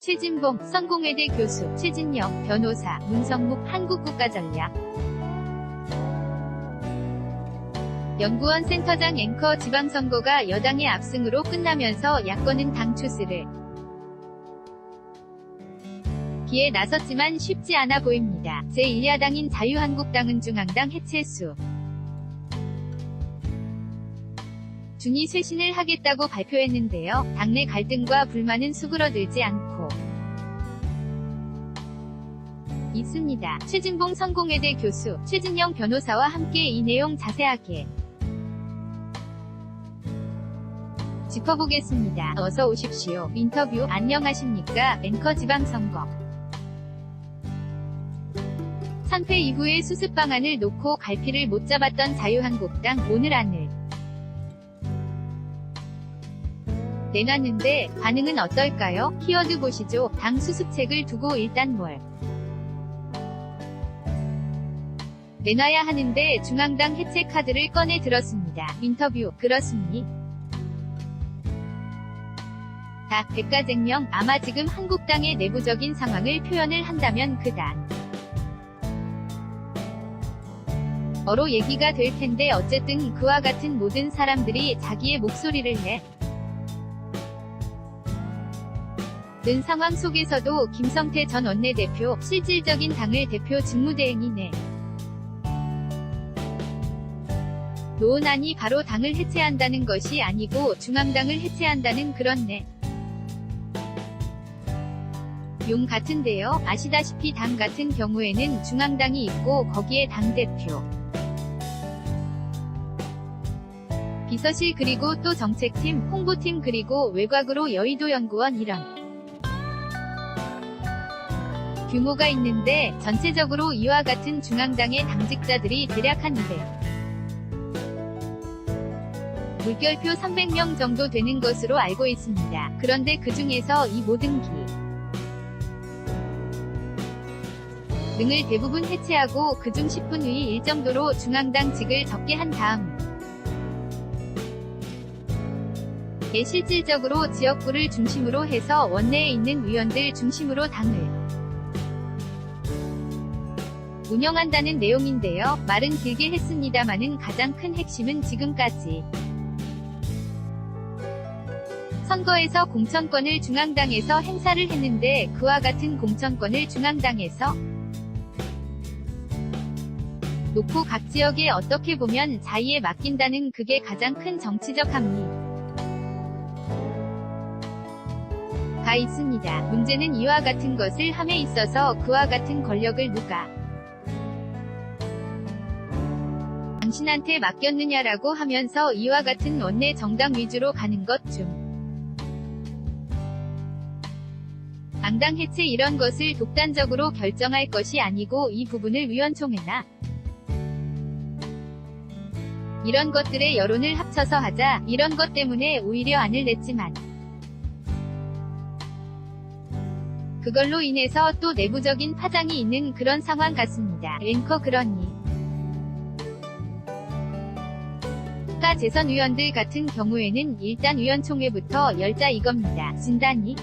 최진봉, 성공회대 교수, 최진영, 변호사, 문성묵, 한국국가전략 연구원 센터장 앵커 지방선거가 여당의 압승으로 끝나면서 야권은 당 추스를 기에 나섰지만 쉽지 않아 보입니다. 제1야당인 자유한국당은 중앙당 해체수 중이 쇄신을 하겠다고 발표했는데요. 당내 갈등과 불만은 수그러들지 않고 있습니다. 최진봉 성공회대 교수, 최진영 변호사와 함께 이 내용 자세하게 짚어보겠습니다. 어서 오십시오. 인터뷰 안녕하십니까? 앵커 지방선거 선패 이후의 수습 방안을 놓고 갈피를 못 잡았던 자유한국당 오늘 안을 내놨는데 반응은 어떨까요? 키워드 보시죠. 당 수습책을 두고 일단 뭘 내놔야 하는데 중앙당 해체 카드를 꺼내 들었습니다. 인터뷰 그렇습니? 다 백가쟁명 아마 지금 한국당의 내부적인 상황을 표현을 한다면 그단 어로 얘기가 될 텐데 어쨌든 그와 같은 모든 사람들이 자기의 목소리를 는 상황 속에서도 김성태 전 원내대표, 실질적인 당을 대표 직무대행이 놓은 안이 바로 당을 해체한다는 것이 아니고 중앙당을 해체한다는 그런 용 같은데요. 아시다시피 당 같은 경우에는 중앙당이 있고 거기에 당대표, 비서실 그리고 또 정책팀, 홍보팀 그리고 외곽으로 여의도연구원 이런 규모가 있는데 전체적으로 이와 같은 중앙당의 당직자들이 대략 한 200 물결표 300명 정도 되는 것으로 알고 있습니다. 그런데 그 중에서 이 모든 기능을 대부분 해체하고 그중 10분 위 1 정도로 중앙당직을 적게 한 다음 실질적으로 지역구를 중심으로 해서 원내에 있는 위원들 중심으로 당을 운영한다는 내용인데요. 말은 길게 했습니다마는 가장 큰 핵심은 지금까지 선거에서 공천권을 중앙당에서 행사를 했는데 그와 같은 공천권을 중앙당에서 놓고 각 지역에 어떻게 보면 자의에 맡긴다는 그게 가장 큰 정치적 합리가 있습니다. 문제는 이와 같은 것을 함에 있어서 그와 같은 권력을 누가 당신한테 맡겼느냐라고 하면서 이와 같은 원내 정당 위주로 가는 것 중 당당 해체 이런 것을 독단적으로 결정할 것이 아니고 이 부분을 위원총회나 이런 것들의 여론을 합쳐서 하자 이런 것 때문에 오히려 안을 냈지만 그걸로 인해서 또 내부적인 파장이 있는 그런 상황 같습니다. 앵커 그러니 국가 재선 의원들 같은 경우에는 일단 위원총회부터 열자 이겁니다. 진단이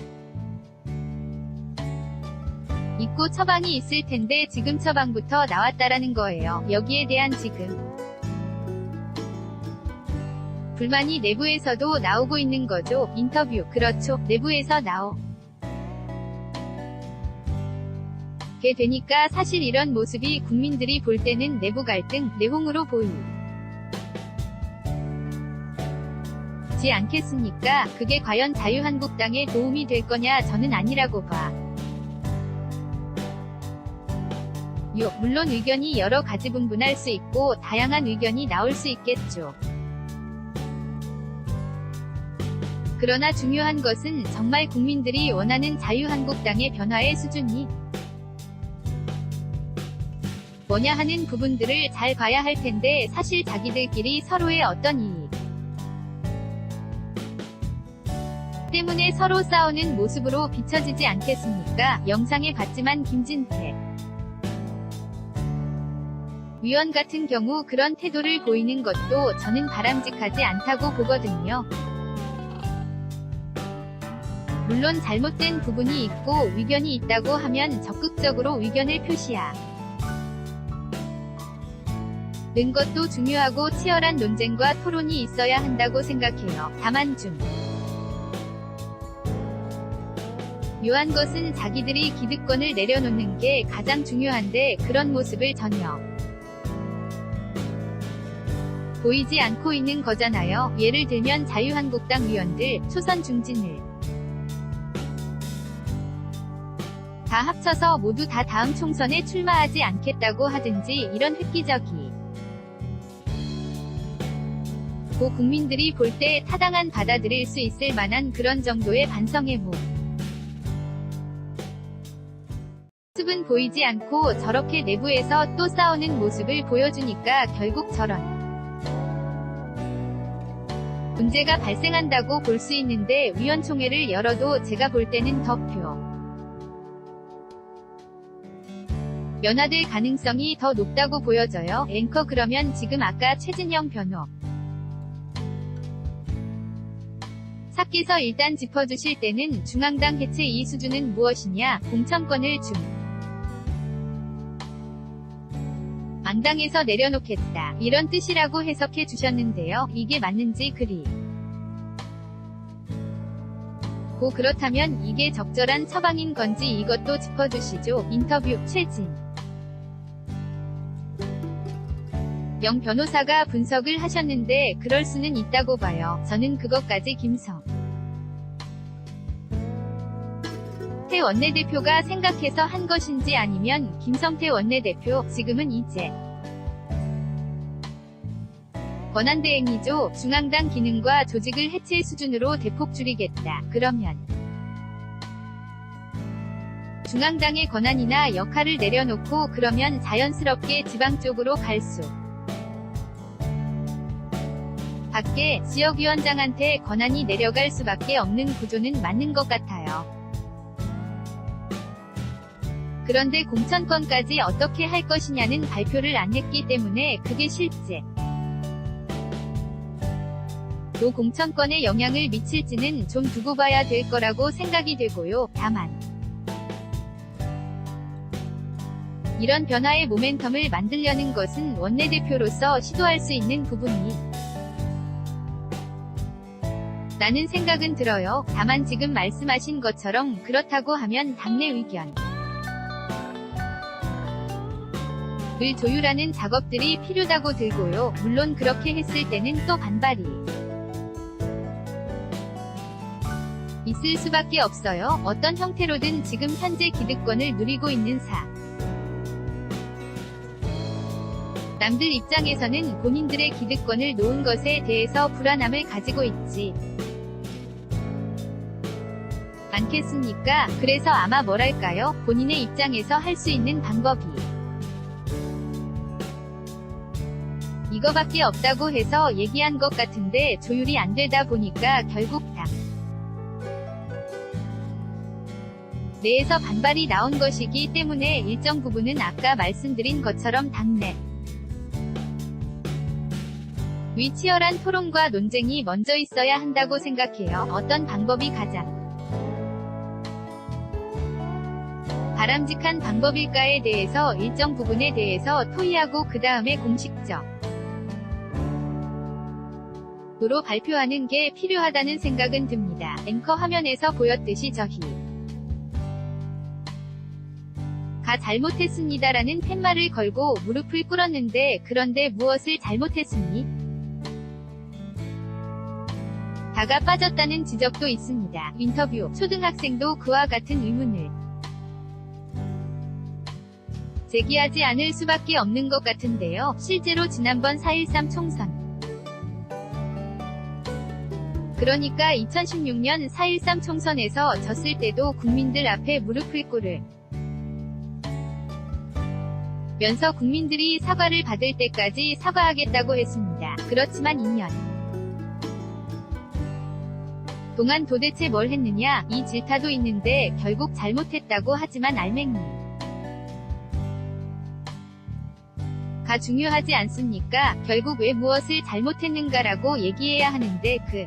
있고 처방이 있을 텐데 지금 처방부터 나왔다라는 거예요. 여기에 대한 지금 불만이 내부에서도 나오고 있는 거죠. 인터뷰 그렇죠. 내부에서 나오게 되니까 사실 이런 모습이 국민들이 볼 때는 내부 갈등, 내홍으로 보이지 않겠습니까? 그게 과연 자유한국당에 도움이 될 거냐 저는 아니라고 봐. 물론 의견이 여러 가지 분분할 수 있고 다양한 의견이 나올 수 있겠죠. 그러나 중요한 것은 정말 국민들이 원하는 자유한국당의 변화의 수준이 뭐냐 하는 부분들을 잘 봐야 할 텐데 사실 자기들끼리 서로의 어떤 이익 때문에 서로 싸우는 모습으로 비춰지지 않겠습니까? 영상에 봤지만 김진태 위원 같은 경우 그런 태도를 보이는 것도 저는 바람직하지 않다고 보거든요. 물론 잘못된 부분이 있고 위견이 있다고 하면 적극적으로 의견을 표시하 는 것도 중요하고 치열한 논쟁과 토론이 있어야 한다고 생각해요. 다만 묘한 것은 자기들이 기득권을 내려놓는 게 가장 중요한데 그런 모습을 전혀 보이지 않고 있는 거잖아요. 예를 들면 자유한국당 위원들, 초선 중진을 다 합쳐서 모두 다 다음 총선에 출마하지 않겠다고 하든지 이런 획기적이 국민들이 볼 때 타당한 받아들일 수 있을 만한 그런 정도의 반성의 모습은 보이지 않고 저렇게 내부에서 또 싸우는 모습을 보여주니까 결국 저런 문제가 발생한다고 볼 수 있는데 위원총회를 열어도 제가 볼 때는 더 변화될 가능성이 더 높다고 보여져요. 앵커 그러면 지금 아까 최진영 사께서 일단 짚어주실 때는 중앙당 해체 이 수준은 무엇이냐, 공천권을 망당에서 내려놓겠다, 이런 뜻이라고 해석해 주셨는데요. 이게 맞는지 그렇다면 이게 적절한 처방인 건지 이것도 짚어주시죠. 인터뷰 영 변호사가 분석을 하셨는데 그럴 수는 있다고 봐요. 저는 그것까지 김성태 원내대표가 생각해서 한 것인지 아니면 김성태 원내대표, 지금은 이제 권한대행이죠. 중앙당 기능과 조직을 해체 수준으로 대폭 줄이겠다. 그러면 중앙당의 권한이나 역할을 내려놓고 그러면 자연스럽게 지방 쪽으로 갈 수 밖에 지역위원장한테 권한이 내려갈 수밖에 없는 구조는 맞는 것 같아요. 그런데 공천권까지 어떻게 할 것이냐는 발표를 안 했기 때문에 그게 실제 또 공천권에 영향을 미칠지는 좀 두고 봐야 될 거라고 생각이 되고요. 다만 이런 변화의 모멘텀을 만들려는 것은 원내대표로서 시도할 수 있는 부분이 라는 생각은 들어요. 다만 지금 말씀하신 것처럼 그렇다고 하면 당내 의견을 조율하는 작업들이 필요하다고 들고요. 물론 그렇게 했을 때는 또 반발이 있을 수밖에 없어요. 어떤 형태로든 지금 현재 기득권을 누리고 있는 남들 입장에서는 본인들의 기득권을 놓은 것에 대해서 불안함을 가지고 있지 않겠습니까? 그래서 아마 뭐랄까요? 본인의 입장에서 할 수 있는 방법이 이거밖에 없다고 해서 얘기한 것 같은데 조율이 안 되다 보니까 결국 당 내에서 반발이 나온 것이기 때문에 일정 부분은 아까 말씀드린 것처럼 당내 위 치열한 토론과 논쟁이 먼저 있어야 한다고 생각해요. 어떤 방법이 가장 바람직한 방법일까에 대해서 일정 부분에 대해서 토의하고 그 다음에 공식적으로 발표하는 게 필요하다는 생각은 듭니다. 앵커 화면에서 보였듯이 가 잘못했습니다라는 팻말을 걸고 무릎을 꿇었는데 그런데 무엇을 잘못했습니? 다가 빠졌다는 지적도 있습니다. 인터뷰 초등학생도 그와 같은 의문을 제기하지 않을 수밖에 없는 것 같은데요. 실제로 지난번 4.13 총선 그러니까 2016년 4.13 총선에서 졌을 때도 국민들 앞에 무릎을 꿇으면서 국민들이 사과를 받을 때까지 사과하겠다고 했습니다. 그렇지만 2년 동안 도대체 뭘 했느냐, 이 질타도 있는데 결국 잘못했다고 하지만 알맹이 가 중요하지 않습니까? 결국 왜 무엇을 잘못했는가라고 얘기해야 하는데 그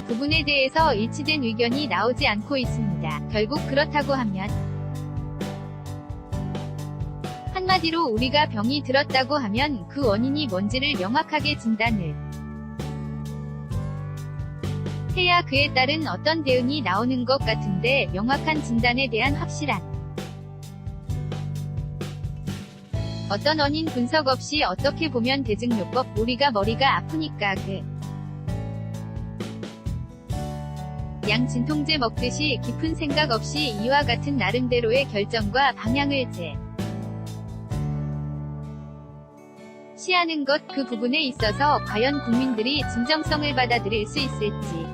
부분에 대해서 일치된 의견이 나오지 않고 있습니다. 결국 그렇다고 하면 한마디로 우리가 병이 들었다고 하면 그 원인이 뭔지를 명확하게 진단을 해야 그에 따른 어떤 대응이 나오는 것 같은데 명확한 진단에 대한 확실한 어떤 원인 분석 없이 어떻게 보면 대증요법 우리가 머리가 아프니까 양 진통제 먹듯이 깊은 생각 없이 이와 같은 나름대로의 결정과 방향을 시하는 것 그 부분에 있어서 과연 국민들이 진정성을 받아들일 수 있을지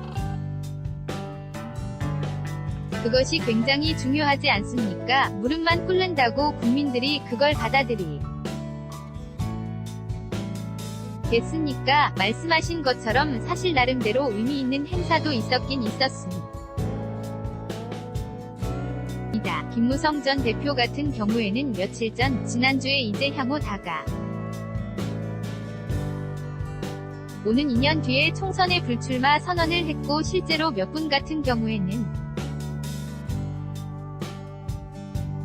그것이 굉장히 중요하지 않습니까? 무릎만 꿇는다고 국민들이 그걸 받아들이겠습니까? 말씀하신 것처럼 사실 나름대로 의미 있는 행사도 있었긴 있었습니다. 김무성 전 대표 같은 경우에는 며칠 전 지난주에 이제 향후 오는 2년 뒤에 총선에 불출마 선언을 했고 실제로 몇 분 같은 경우에는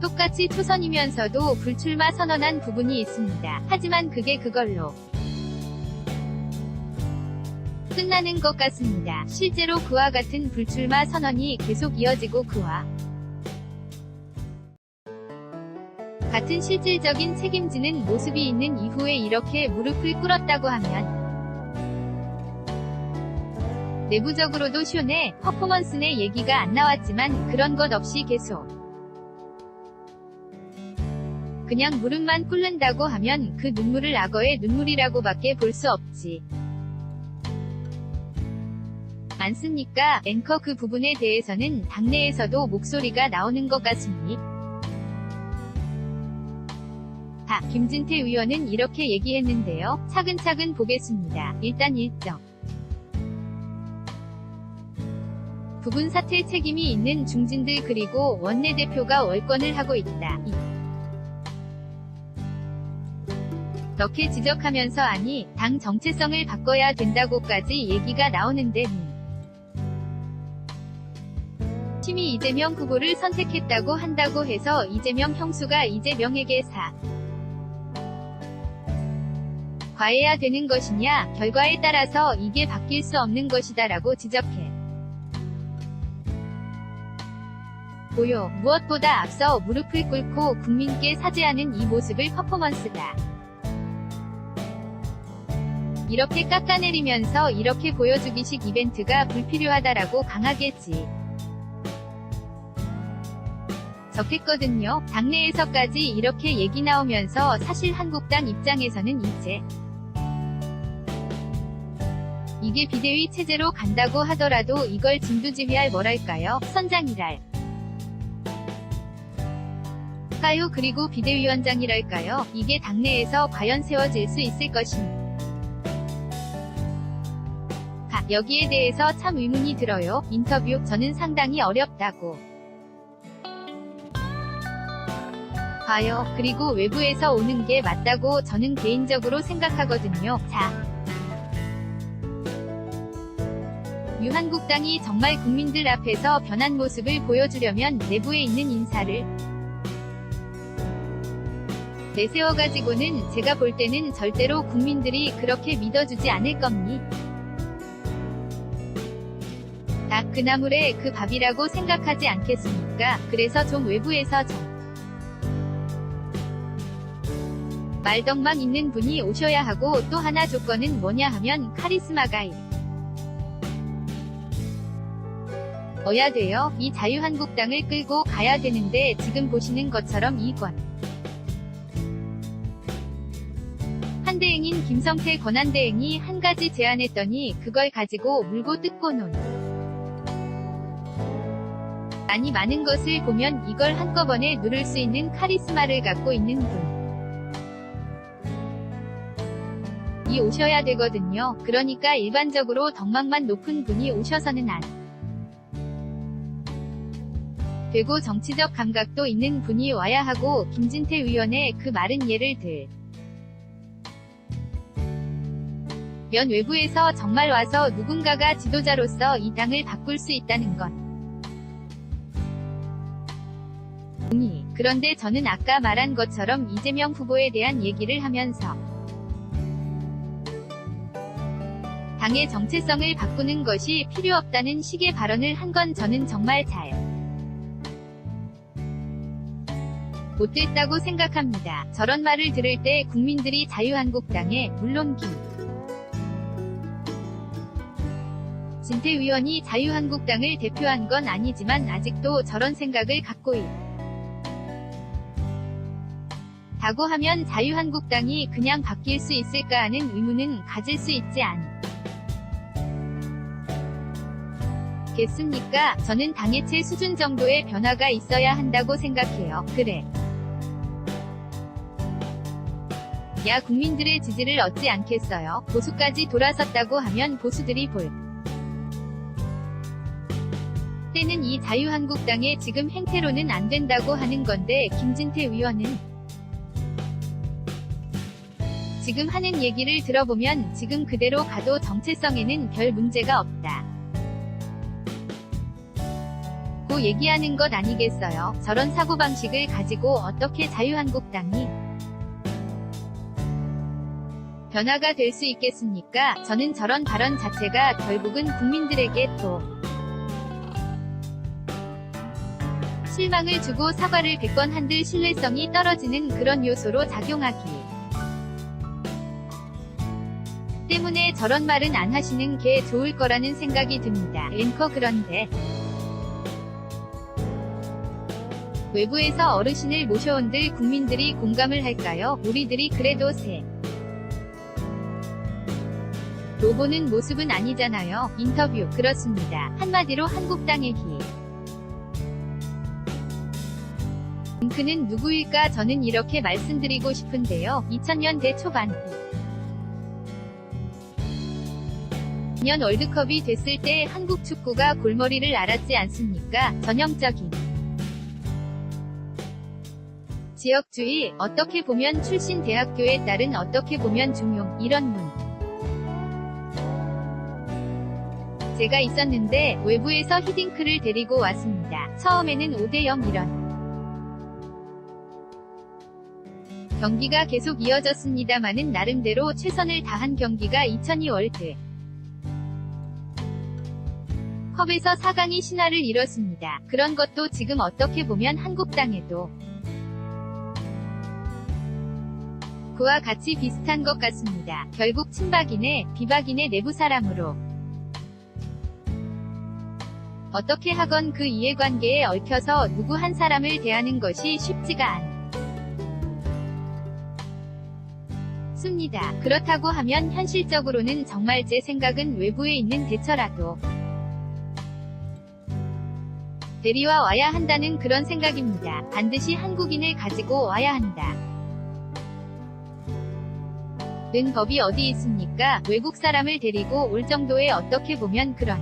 똑같이 초선이면서도 불출마 선언한 부분이 있습니다. 하지만 그게 그걸로 끝나는 것 같습니다. 실제로 그와 같은 불출마 선언이 계속 이어지고 그와 같은 실질적인 책임지는 모습이 있는 이후에 이렇게 무릎을 꿇었다고 하면 내부적으로도 쇼내, 퍼포먼스 내 얘기가 안 나왔지만 그런 것 없이 계속 그냥 무릎만 꿇는다고 하면 그 눈물을 악어의 눈물이라고밖에 볼 수 없지 않습니까? 앵커 그 부분에 대해서는 당내에서도 목소리가 나오는 것 같습니다. 김진태 의원은 이렇게 얘기했는데요. 차근차근 보겠습니다. 일단 일정 부분 사퇴 책임이 있는 중진들 그리고 원내대표가 월권을 하고 있다. 이렇게 지적하면서 아니, 당 정체성을 바꿔야 된다고까지 얘기가 나오는데 심히 이재명 후보를 선택했다고 한다고 해서 이재명 형수가 이재명에게 과해야 되는 것이냐, 결과에 따라서 이게 바뀔 수 없는 것이다라고 지적해 보여. 무엇보다 앞서 무릎을 꿇고 국민께 사죄하는 이 모습을 퍼포먼스다. 이렇게 깎아내리면서 이렇게 보여주기식 이벤트가 불필요하다라고 강하게 적했거든요. 당내에서까지 이렇게 얘기 나오면서 사실 한국당 입장에서는 이게 비대위 체제로 간다고 하더라도 이걸 진두지휘할 뭐랄까요? 선장이랄까요? 그리고 비대위원장이랄까요? 이게 당내에서 과연 세워질 수 있을 것인가? 여기에 대해서 참 의문이 들어요. 인터뷰, 저는 상당히 어렵다고 봐요. 그리고 외부에서 오는 게 맞다고 저는 개인적으로 생각하거든요. 유한국당이 정말 국민들 앞에서 변한 모습을 보여주려면 내부에 있는 인사를 내세워가지고는 제가 볼 때는 절대로 국민들이 그렇게 믿어주지 않을 겁니다. 그 나물에 그 밥이라고 생각하지 않겠습니까? 그래서 좀 외부에서 말덕망 있는 분이 오셔야 하고 또 하나 조건은 뭐냐 하면 카리스마가 어야 돼요. 이 자유한국당을 끌고 가야 되는데 지금 보시는 것처럼 한대행인 김성태 권한대행이 한 가지 제안했더니 그걸 가지고 물고 뜯고 아니 많은 것을 보면 이걸 한꺼번에 누를 수 있는 카리스마를 갖고 있는 분이 오셔야 되거든요. 그러니까 일반적으로 덕망만 높은 분이 오셔서는 안 되고 정치적 감각도 있는 분이 와야 하고 김진태 의원의 그 말은 예를 면 외부에서 정말 와서 누군가가 지도자로서 이 당을 바꿀 수 있다는 것. 동의. 그런데 저는 아까 말한 것처럼 이재명 후보에 대한 얘기를 하면서 당의 정체성을 바꾸는 것이 필요 없다는 식의 발언을 한 건 저는 정말 잘 못됐다고 생각합니다. 저런 말을 들을 때 국민들이 자유한국당에, 물론 김진태 의원이 자유한국당을 대표한 건 아니지만 아직도 저런 생각을 갖고 있다고 하면 자유한국당이 그냥 바뀔 수 있을까 하는 의문은 가질 수 있지 않겠습니까? 저는 당해체 수준 정도의 변화가 있어야 한다고 생각해요. 그래. 야 국민들의 지지를 얻지 않겠어요? 보수까지 돌아섰다고 하면 보수들이 볼 때는 이 자유한국당의 지금 행태로는 안 된다고 하는 건데 김진태 의원은 지금 하는 얘기를 들어보면 지금 그대로 가도 정체성에는 별 문제가 없다 고 얘기하는 것 아니겠어요? 저런 사고방식을 가지고 어떻게 자유한국당이 변화가 될 수 있겠습니까? 저는 저런 발언 자체가 결국은 국민들에게 또 실망을 주고 사과를 100번 한들 신뢰성이 떨어지는 그런 요소로 작용하기 때문에 저런 말은 안 하시는 게 좋을 거라는 생각이 듭니다. 앵커 그런데 외부에서 어르신을 모셔온들 국민들이 공감을 할까요? 우리들이 그래도 새 로보는 모습은 아니잖아요. 인터뷰. 그렇습니다. 한마디로 한국당의 링크는 누구일까? 저는 이렇게 말씀드리고 싶은데요. 2000년대 초반 2년 월드컵이 됐을 때 한국 축구가 골머리를 앓았지 않습니까? 전형적인 지역주의, 어떻게 보면 출신 대학교에 따른 어떻게 보면 중용, 이런 문 제가 있었는데 외부에서 히딩크를 데리고 왔습니다. 처음에는 5대0 이런 경기가 계속 이어졌습니다마는 나름대로 최선을 다한 경기가 2002 월드 컵에서 4강이 신화를 이뤘습니다. 그런 것도 지금 어떻게 보면 한국당에도 그와 같이 비슷한 것 같습니다. 결국 친박이네, 비박이네 내부 사람으로 어떻게 하건 그 이해관계에 얽혀서 누구 한 사람을 대하는 것이 쉽지가 않습니다. 그렇다고 하면 현실적으로는 정말 제 생각은 외부에 있는 대처라도 데리와 와야 한다는 그런 생각입니다. 반드시 한국인을 가지고 와야 한다. 는 법이 어디 있습니까? 외국 사람을 데리고 올 정도의 어떻게 보면 그런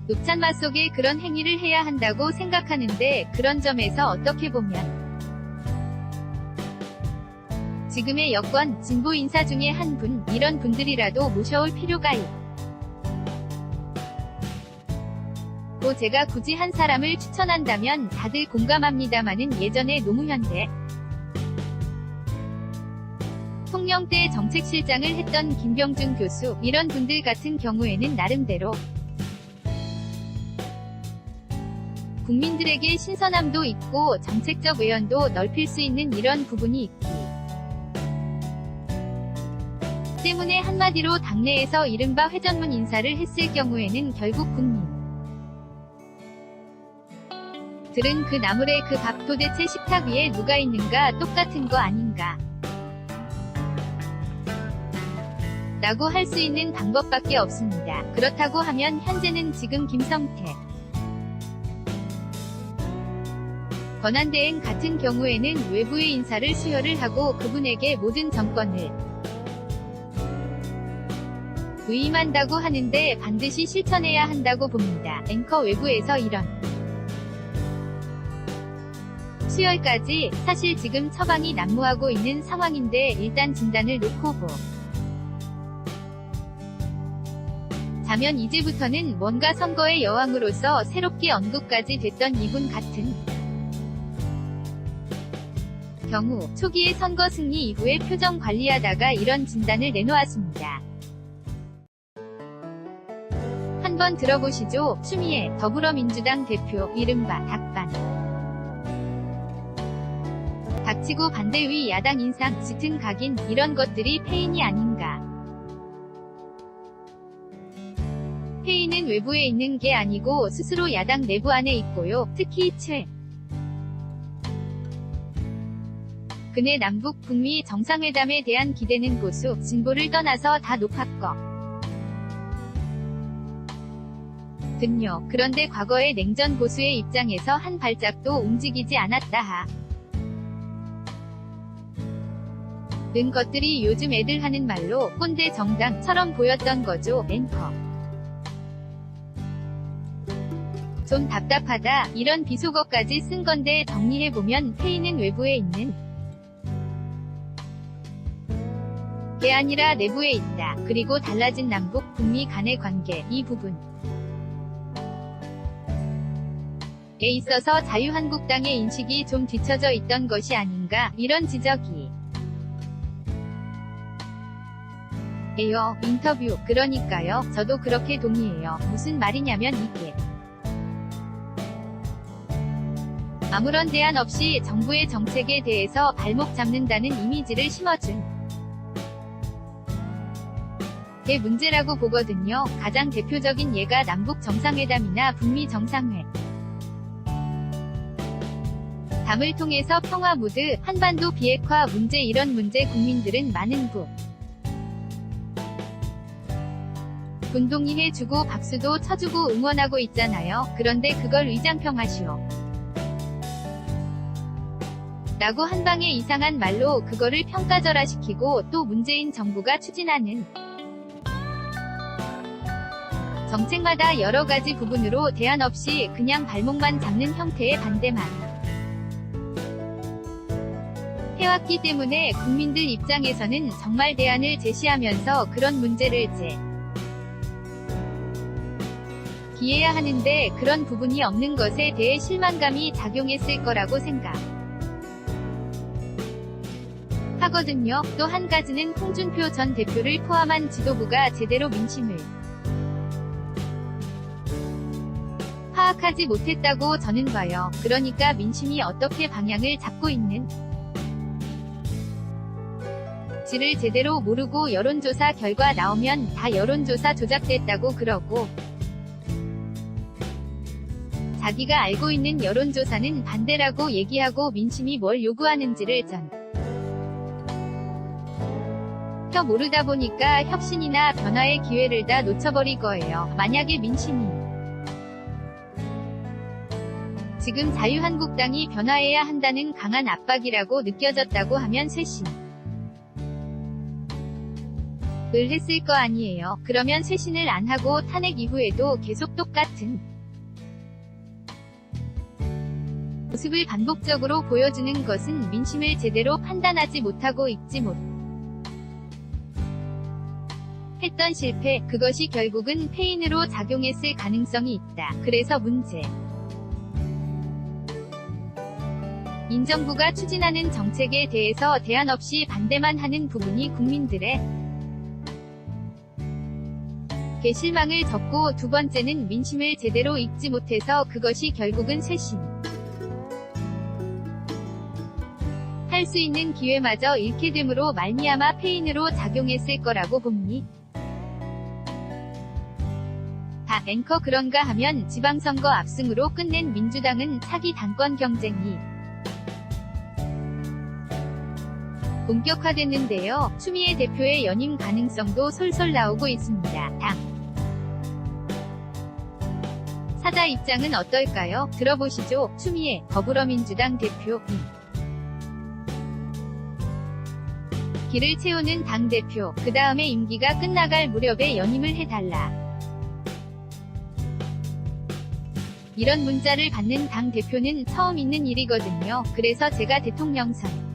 읍찬마 속에 그런 행위를 해야 한다고 생각하는데 그런 점에서 어떻게 보면 지금의 여권, 진보 인사 중에 한 분, 이런 분들이라도 모셔올 필요가 있고 제가 굳이 한 사람을 추천한다면 다들 공감합니다마는 예전에 노무현대 통령 때 정책실장을 했던 김병준 교수, 이런 분들 같은 경우에는 나름대로 국민들에게 신선함도 있고 정책적 외연도 넓힐 수 있는 이런 부분이 있기 때문에 한마디로 당내에서 이른바 회전문 인사를 했을 경우에는 결국 국민들은 그 나물에 그 밥 도대체 식탁 위에 누가 있는가 똑같은 거 아닌가 라고 할 수 있는 방법밖에 없습니다. 그렇다고 하면 현재는 지금 김성태 권한대행 같은 경우에는 외부의 인사를 수여를 하고 그분에게 모든 정권을 위임한다고 하는데 반드시 실천해야 한다고 봅니다. 앵커 외부에서 이런 수혈까지. 사실 지금 처방이 난무하고 있는 상황인데 일단 진단을 놓고 자면 이제부터는 뭔가 선거의 여왕으로서 새롭게 언급까지 됐던 이분 같은 경우 초기의 선거 승리 이후에 표정 관리하다가 이런 진단을 내놓았습니다. 한번 들어보시죠. 추미애 더불어민주당 대표 이른바 닭반. 닥치고 반대위 야당 인상 짙은 각인 이런 것들이 패인이 아닌가. 패인은 외부에 있는 게 아니고 스스로 야당 내부 안에 있고요. 특히 최근에 남북 북미 정상회담에 대한 기대는 보수, 진보를 떠나서 다 높았거든요. 그런데 과거의 냉전 보수의 입장에서 한 발짝도 움직이지 않았다 는 것들이 요즘 애들 하는 말로 꼰대 정당처럼 보였던 거죠. 앵커. 좀 답답하다. 이런 비속어까지 쓴 건데 정리해보면 패인은 외부에 있는 게 아니라 내부에 있다. 그리고 달라진 남북, 북미 간의 관계, 이 부분에 있어서 자유한국당의 인식이 좀 뒤처져 있던 것이 아닌가, 이런 지적이 에요. 인터뷰. 그러니까요. 저도 그렇게 동의해요. 무슨 말이냐면 이게 아무런 대안 없이 정부의 정책에 대해서 발목 잡는다는 이미지를 심어준 게 문제라고 보거든요. 가장 대표적인 예가 남북 정상회담이나 북미 정상회 담을 통해서 평화 무드, 한반도 비핵화 문제 이런 문제 국민들은 많은 분동의해주고 박수도 쳐주고 응원하고 있잖아요. 그런데 그걸 위장평화시오 라고 한방에 이상한 말로 그거를 평가절하시키고 또 문재인 정부가 추진하는 정책마다 여러가지 부분으로 대안 없이 그냥 발목만 잡는 형태의 반대만 해왔기 때문에 국민들 입장에서는 정말 대안을 제시하면서 그런 문제를 기해야 하는데 그런 부분이 없는 것에 대해 실망감이 작용했을 거라고 생각하거든요. 또 한 가지는 홍준표 전 대표를 포함한 지도부가 제대로 민심을 파악하지 못했다고 저는 봐요. 그러니까 민심이 어떻게 방향을 잡고 있는지를 제대로 모르고 여론조사 결과 나오면 다 여론조사 조작됐다고 그러고 자기가 알고 있는 여론조사는 반대라고 얘기하고 민심이 뭘 요구하는지를 전혀 모르다 보니까 혁신이나 변화의 기회를 다 놓쳐버릴 거예요. 만약에 민심이 지금 자유한국당이 변화해야 한다는 강한 압박이라고 느껴졌다고 하면 쇄신을 했을 거 아니에요. 그러면 쇄신을 안 하고 탄핵 이후에도 계속 똑같은 모습을 반복적으로 보여주는 것은 민심을 제대로 판단하지 못하고 읽지 못했던 실패, 그것이 결국은 패인으로 작용했을 가능성이 있다. 그래서 정부가 추진하는 정책에 대해서 대안 없이 반대만 하는 부분이 국민들의 실망을 줬고, 두 번째는 민심을 제대로 읽지 못해서 그것이 결국은 쇄신 할 수 있는 기회마저 잃게 됨으로 말미암아 패인으로 작용했을 거라고 봅니다. 앵커 그런가 하면 지방선거 압승으로 끝낸 민주당은 차기 당권 경쟁이 본격화됐는데요. 추미애 대표의 연임 가능성도 솔솔 나오고 있습니다. 당 사자 입장은 어떨까요? 들어보시죠. 추미애 더불어민주당 대표 길을 채우는 당대표, 그 다음에 임기가 끝나갈 무렵에 연임을 해달라. 이런 문자를 받는 당 대표는 처음 있는 일이거든요. 그래서 제가 대통령 선거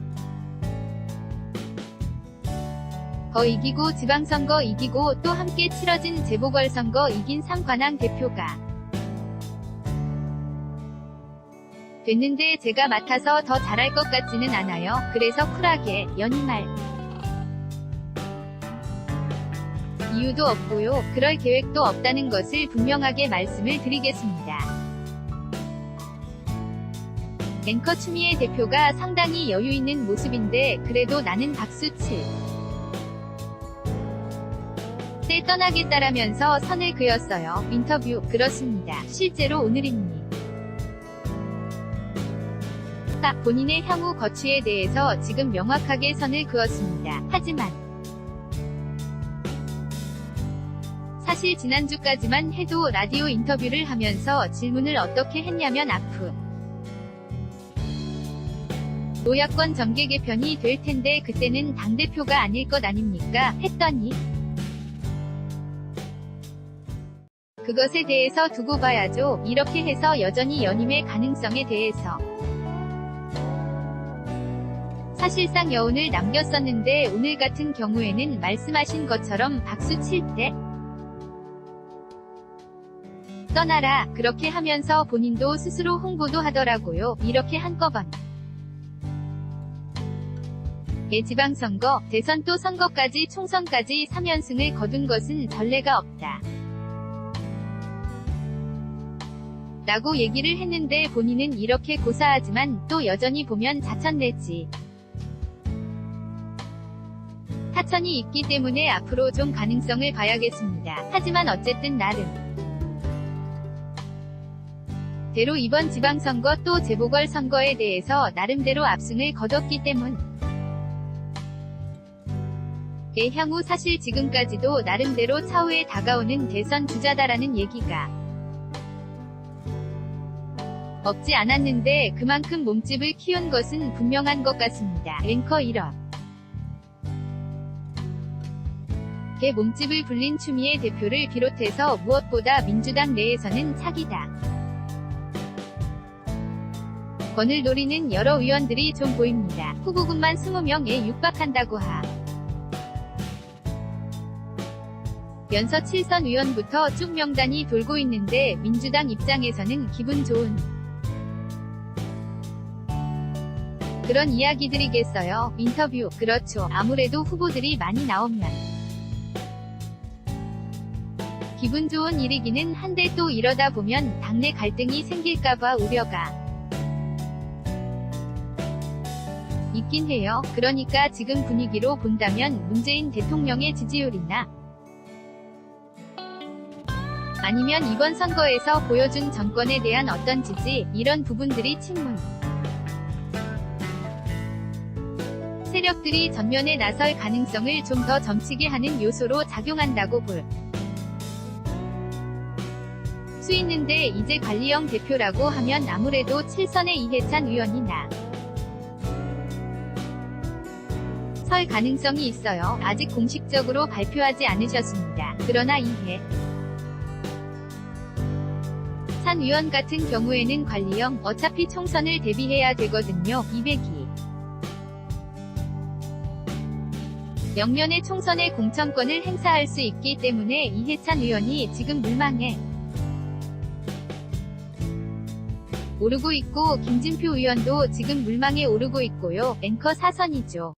이기고 지방선거 이기고 또 함께 치러진 재보궐선거 이긴 상관왕 대표가 됐는데 제가 맡아서 더 잘할 것 같지는 않아요. 그래서 쿨하게 연임할 이유도 없고요. 그럴 계획도 없다는 것을 분명하게 말씀을 드리겠습니다. 앵커 추미애 대표가 상당히 여유 있는 모습인데 그래도 나는 박수 칠 때 떠나겠다라면서 선을 그었어요. 인터뷰 그렇습니다. 실제로 오늘입니다. 본인의 향후 거취에 대해서 지금 명확하게 선을 그었습니다. 하지만 사실 지난주까지만 해도 라디오 인터뷰를 하면서 질문을 어떻게 했냐면 앞으로 노야권 정계 개편이 될 텐데 그때는 당대표가 아닐 것 아닙니까? 했더니 그것에 대해서 두고 봐야죠. 이렇게 해서 여전히 연임의 가능성에 대해서 사실상 여운을 남겼었는데 오늘 같은 경우에는 말씀하신 것처럼 박수 칠 때 떠나라 그렇게 하면서 본인도 스스로 홍보도 하더라고요. 이렇게 한꺼번에 지방선거, 대선 또 선거까지 총선까지 3연승을 거둔 것은 전례가 없다 라고 얘기를 했는데 본인은 이렇게 고사하지만 또 여전히 보면 자천 내지 타천이 있기 때문에 앞으로 좀 가능성을 봐야겠습니다. 하지만 어쨌든 나름 대로 이번 지방선거 또 재보궐선거에 대해서 나름대로 압승을 거뒀기 때문 향후 사실 지금까지도 나름대로 차후에 다가오는 대선 주자다라는 얘기가 없지 않았는데 그만큼 몸집을 키운 것은 분명한 것 같습니다. 앵커 1업 개 몸집을 불린 추미애 대표를 비롯해서 무엇보다 민주당 내에서는 차기다 권을 노리는 여러 의원들이 좀 보입니다. 후보군만 20명에 육박한다고 면서 7선 의원부터 쭉 명단이 돌고 있는데 민주당 입장에서는 기분 좋은 그런 이야기들이겠어요. 인터뷰 그렇죠. 아무래도 후보들이 많이 나오면 기분 좋은 일이기는 한데 또 이러다 보면 당내 갈등이 생길까봐 우려가 있긴 해요. 그러니까 지금 분위기로 본다면 문재인 대통령의 지지율이나 아니면 이번 선거에서 보여준 정권에 대한 어떤 지지, 이런 부분들이 친문 세력들이 전면에 나설 가능성을 좀 더 점치게 하는 요소로 작용한다고 볼 수 있는데 이제 관리형 대표라고 하면 아무래도 7선의 이해찬 의원이나 설 가능성이 있어요. 아직 공식적으로 발표하지 않으셨습니다. 그러나 이해찬 의원 같은 경우에는 관리형, 어차피 총선을 대비해야 되거든요. 200이 영년의 총선의 공천권을 행사할 수 있기 때문에 이해찬 의원이 지금 물망에 오르고 있고 김진표 의원도 지금 물망에 오르고 있고요. 앵커 4선이죠.